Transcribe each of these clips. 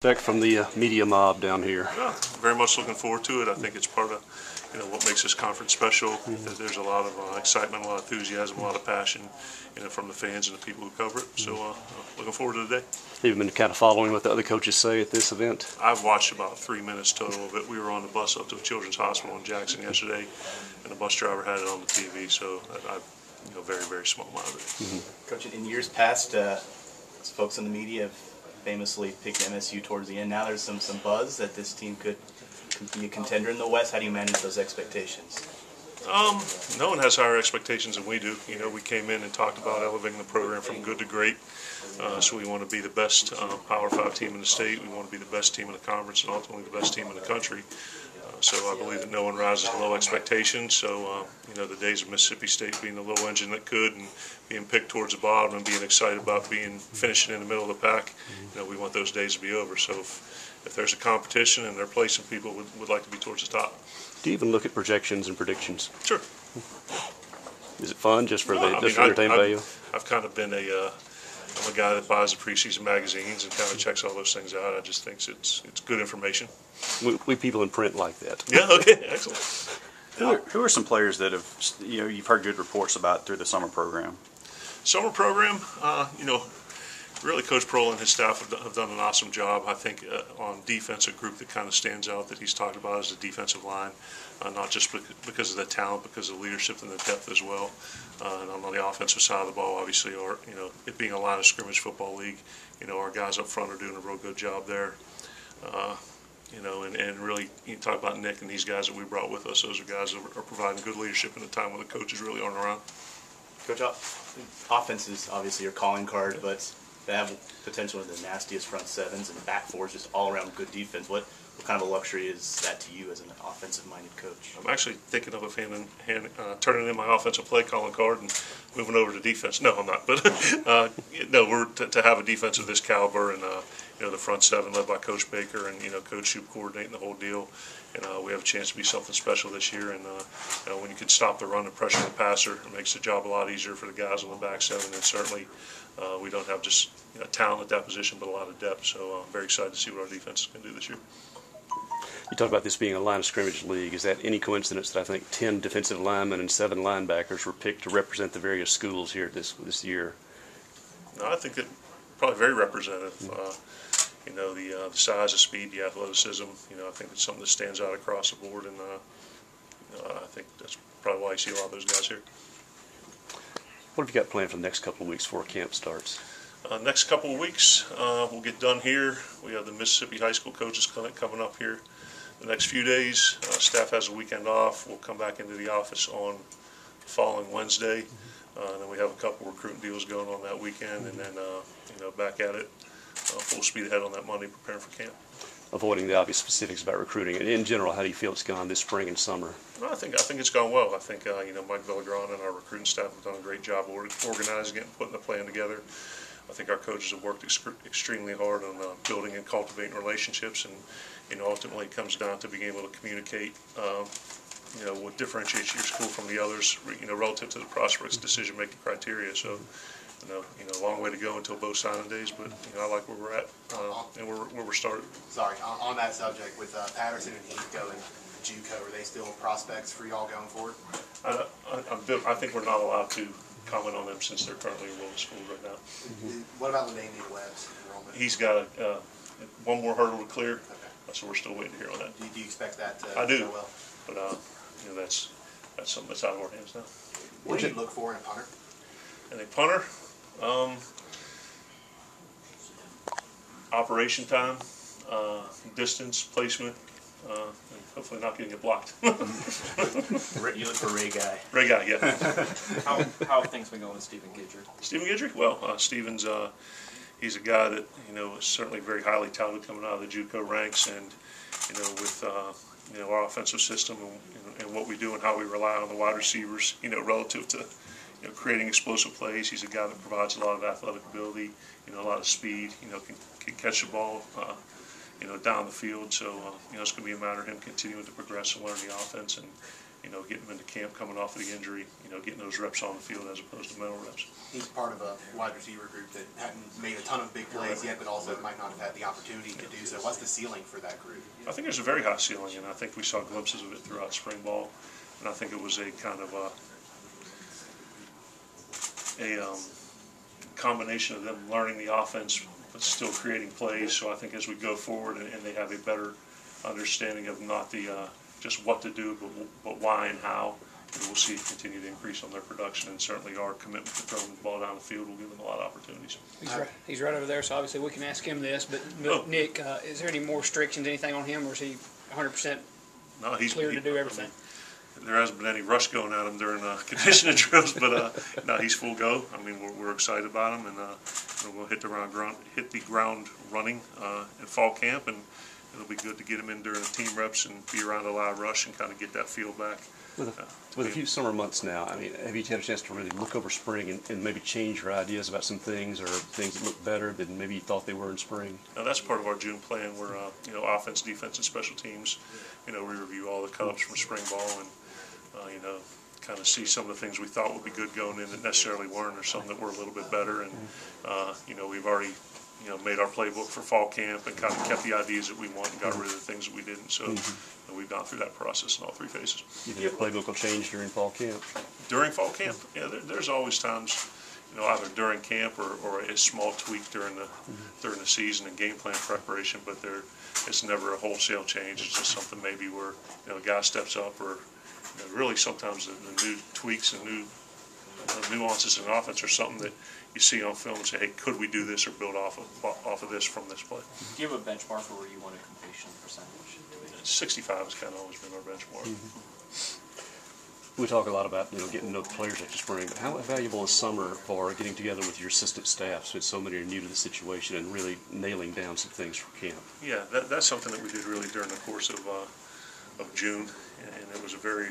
Back from the media mob down here. Yeah, very much looking forward to it. I think it's part of what makes this conference special. There's a lot of excitement, a lot of enthusiasm, a lot of passion from the fans and the people who cover it. So looking forward to the day. You've been kind of following what the other coaches say at this event? I've watched about 3 minutes total of it. We were on the bus up to Children's Hospital in Jackson yesterday, and the bus driver had it on the TV, so I've very, very small amount of it. Coach, in years past, folks in the media have famously picked MSU towards the end. Now there's some buzz that this team could be a contender in the West. How do you manage those expectations? No one has higher expectations than we do. We came in and talked about elevating the program from good to great. So we want to be the best Power 5 team in the state. We want to be the best team in the conference and ultimately the best team in the country. So I believe that no one rises to low expectations. So, the days of Mississippi State being the little engine that could and being picked towards the bottom and being excited about finishing in the middle of the pack, we want those days to be over. So if there's a competition and they're placing people would like to be towards the top. Do you even look at projections and predictions? Sure. Is it fun just for the entertainment value? I've kind of been I'm a guy that buys the preseason magazines and kind of checks all those things out. I just think it's good information. We people in print like that. Yeah, okay, excellent. Who are some players that have you've heard good reports about through the summer program? Summer program, really Coach Prohl and his staff have done an awesome job. I think on defense, a group that kind of stands out that he's talked about is the defensive line, not just because of the talent, because of the leadership and the depth as well. And on the offensive side of the ball, obviously, it being a line of scrimmage football league, our guys up front are doing a real good job there. And really, you talk about Nick and these guys that we brought with us. Those are guys that are providing good leadership in a time when the coaches really aren't around. Coach, offense is obviously your calling card, but they have potential of the nastiest front sevens and back fours, just all around good defense. What kind of a luxury is that to you as an offensive-minded coach? I'm actually thinking of turning in my offensive play calling card and moving over to defense. No, I'm not. But no, we're to have a defense of this caliber and the front seven led by Coach Baker and Coach Shoup coordinating the whole deal. And we have a chance to be something special this year. And when you can stop the run and pressure the passer, it makes the job a lot easier for the guys on the back seven. And certainly we don't have just talent at that position, but a lot of depth. So I'm very excited to see what our defense is going to do this year. You talk about this being a line of scrimmage league. Is that any coincidence that I think 10 defensive linemen and 7 linebackers were picked to represent the various schools here this year? No, I think that probably very representative. The size, the speed, the athleticism. I think it's something that stands out across the board, and I think that's probably why you see a lot of those guys here. What have you got planned for the next couple of weeks before camp starts? Next couple of weeks, we'll get done here. We have the Mississippi High School Coaches Clinic coming up here the next few days. Staff has a weekend off. We'll come back into the office on the following Wednesday. Then we have a couple recruiting deals going on that weekend, and then back at it full speed ahead on that Monday, preparing for camp. Avoiding the obvious specifics about recruiting, in general, how do you feel it's gone this spring and summer? Well, I think it's gone well. I think Mike Villagrana and our recruiting staff have done a great job organizing it and putting the plan together. I think our coaches have worked extremely hard on building and cultivating relationships, and ultimately it comes down to being able to communicate what differentiates your school from the others, relative to the prospects' decision-making criteria. So, a long way to go until both signing days, but I like where we're at and where we're started. Sorry, on that subject with Patterson and Heathcote and JUCO, are they still prospects for y'all going forward? I think we're not allowed to comment on them since they're currently enrolled in school right now. What about Ladainian Webb's enrollment? He's got one more hurdle to clear, so we're still waiting to hear on that. Do you expect that to go well? But that's something that's out of our hands now. What do you look for in a punter? And a punter, operation time, distance, placement, and hopefully not getting it blocked. You look for Ray Guy. Ray Guy, yeah. How have things been going with Stephen Guidry? Stephen Guidry? Well, Stephen's he's a guy that is certainly very highly touted coming out of the JUCO ranks, and with our offensive system and what we do and how we rely on the wide receivers, relative to creating explosive plays. He's a guy that provides a lot of athletic ability, a lot of speed, can catch the ball, down the field. So, it's going to be a matter of him continuing to progress and learn the offense and, getting him into camp coming off of the injury, getting those reps on the field as opposed to mental reps. He's part of a wide receiver group that hadn't made a ton of big plays plays yet, but also might not have had the opportunity to do so. What's the ceiling for that group? I think there's a very high ceiling, and I think we saw glimpses of it throughout spring ball. And I think it was a kind of a combination of them learning the offense but still creating plays. So I think as we go forward and they have a better understanding of not the just what to do, but why and how, we'll see continued increase on their production, and certainly our commitment to throwing the ball down the field will give them a lot of opportunities. He's right over there, so obviously we can ask him this. But Oh. Nick, is there any more restrictions, anything on him, or is he 100% No, he's clear to do everything? There hasn't been any rush going at him during conditioning drills, but no, he's full go. I mean, we're excited about him, and we'll hit the ground running in fall camp, and it'll be good to get him in during the team reps and be around a live rush and kind of get that feel back. With a few summer months now, I mean, have you had a chance to really look over spring and maybe change your ideas about some things, or things that look better than maybe you thought they were in spring? Now that's part of our June plan, where offense, defense, and special teams. We review all the cut-ups from spring ball, and kind of see some of the things we thought would be good going in that necessarily weren't, or some that were a little bit better. And we've already made our playbook for fall camp and kind of kept the ideas that we want and got rid of the things that we didn't. So we've gone through that process in all three phases. You think the playbook will change during fall camp? During fall camp, yeah, there's always times, either during camp or a small tweak during the season and game plan preparation. But it's never a wholesale change. It's just something maybe where a guy steps up, or really sometimes the new tweaks and new nuances in offense are something that you see on film and say, hey, could we do this or build off of this from this play? Do you have a benchmark for where you want a completion percentage? 65 has kind of always been our benchmark. We talk a lot about getting to know the players after spring, but how valuable is summer for getting together with your assistant staff, since so many are new to the situation, and really nailing down some things for camp? Yeah, that's something that we did really during the course of June, and it was a very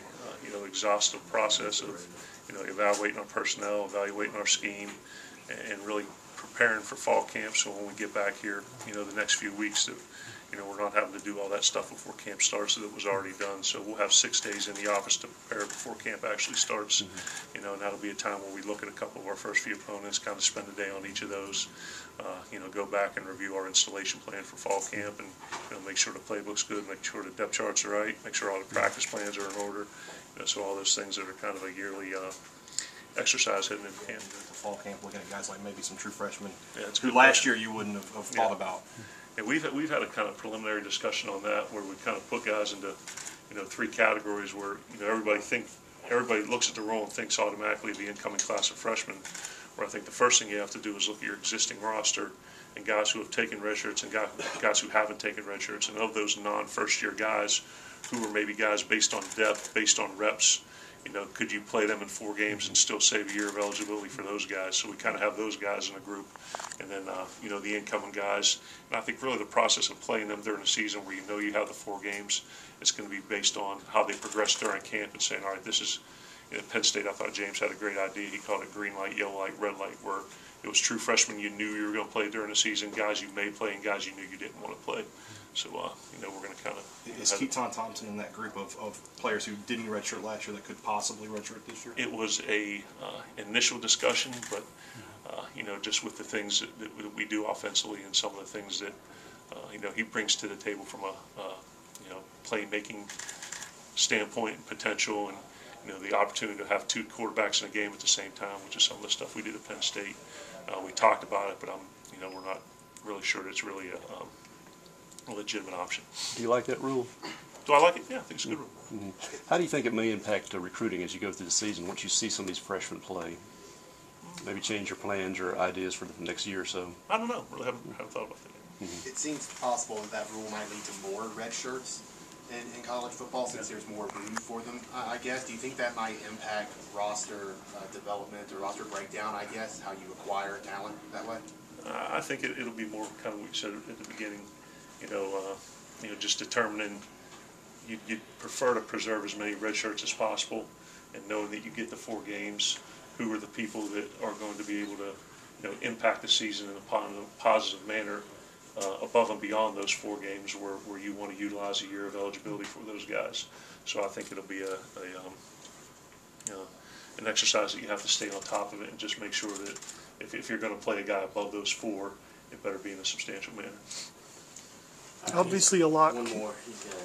exhaustive process of evaluating our personnel, evaluating our scheme, and really preparing for fall camp. So when we get back here, the next few weeks, that we're not having to do all that stuff before camp starts that was already done. So we'll have 6 days in the office to prepare before camp actually starts. And that'll be a time where we look at a couple of our first few opponents, kind of spend a day on each of those, go back and review our installation plan for fall camp, and make sure the playbook's good, make sure the depth charts are right, make sure all the practice plans are in order. So all those things that are kind of a yearly exercise heading into camp. Fall camp, looking at guys like maybe some true freshmen It's who good last year you wouldn't have thought about. And we've had a kind of preliminary discussion on that, where we kind of put guys into 3 categories where everybody looks at the role and thinks automatically of the incoming class of freshmen. Where I think the first thing you have to do is look at your existing roster and guys who have taken red shirts and guys who haven't taken red shirts, and of those non-first year guys who are maybe guys based on depth, based on reps. Could you play them in 4 games and still save a year of eligibility for those guys? So we kind of have those guys in a group, and then the incoming guys. And I think really the process of playing them during the season, where you have the 4 games, it's going to be based on how they progress during camp and saying, all right, this is at Penn State. I thought James had a great idea. He called it green light, yellow light, red light, where it was true freshmen you knew you were going to play during the season, guys you may play, and guys you knew you didn't want to play. So, we're going to kind of... Is Keaton Thompson in that group of players who didn't redshirt last year that could possibly redshirt this year? It was a initial discussion, but, just with the things that we do offensively and some of the things that, he brings to the table from a, playmaking standpoint and potential, and, the opportunity to have 2 quarterbacks in a game at the same time, which is some of the stuff we did at Penn State. We talked about it, but we're not really sure that it's really a legitimate option. Do you like that rule? Do I like it? Yeah, I think it's a good rule. How do you think it may impact recruiting as you go through the season, once you see some of these freshmen play? Maybe change your plans or ideas for the next year or so? I don't know. Really haven't thought about that yet. It seems possible that rule might lead to more red shirts in college football, since there's more room for them, I guess. Do you think that might impact roster development or roster breakdown, I guess, how you acquire talent that way? I think it'll be more kind of what you said at the beginning, just determining you'd prefer to preserve as many red shirts as possible, and knowing that you get the 4 games, who are the people that are going to be able to impact the season in a positive manner, above and beyond those 4 games where you want to utilize a year of eligibility for those guys. So I think it'll be an exercise that you have to stay on top of it and just make sure that if you're going to play a guy above those 4, it better be in a substantial manner. Obviously, a lot. One more.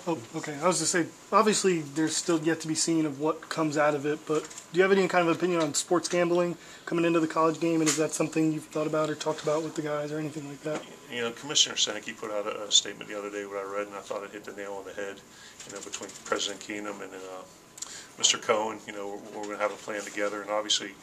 Oh, okay. I was just say, obviously, there's still yet to be seen of what comes out of it. But do you have any kind of opinion on sports gambling coming into the college game, and is that something you've thought about or talked about with the guys or anything like that? You know, Commissioner Sankey put out a statement the other day, what I read, and I thought it hit the nail on the head. You know, between President Keenum and Mr. Cohen, you know, we're going to have a plan together, and obviously,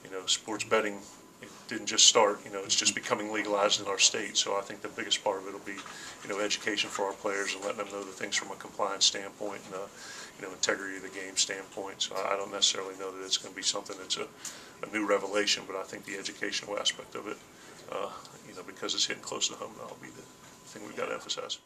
you know, sports betting, it didn't just start, you know, it's just becoming legalized in our state. So I think the biggest part of it will be, you know, education for our players and letting them know the things from a compliance standpoint and, you know, integrity of the game standpoint. So I don't necessarily know that it's going to be something that's a new revelation, but I think the educational aspect of it, you know, because it's hitting close to home, that'll be the thing we've got to emphasize.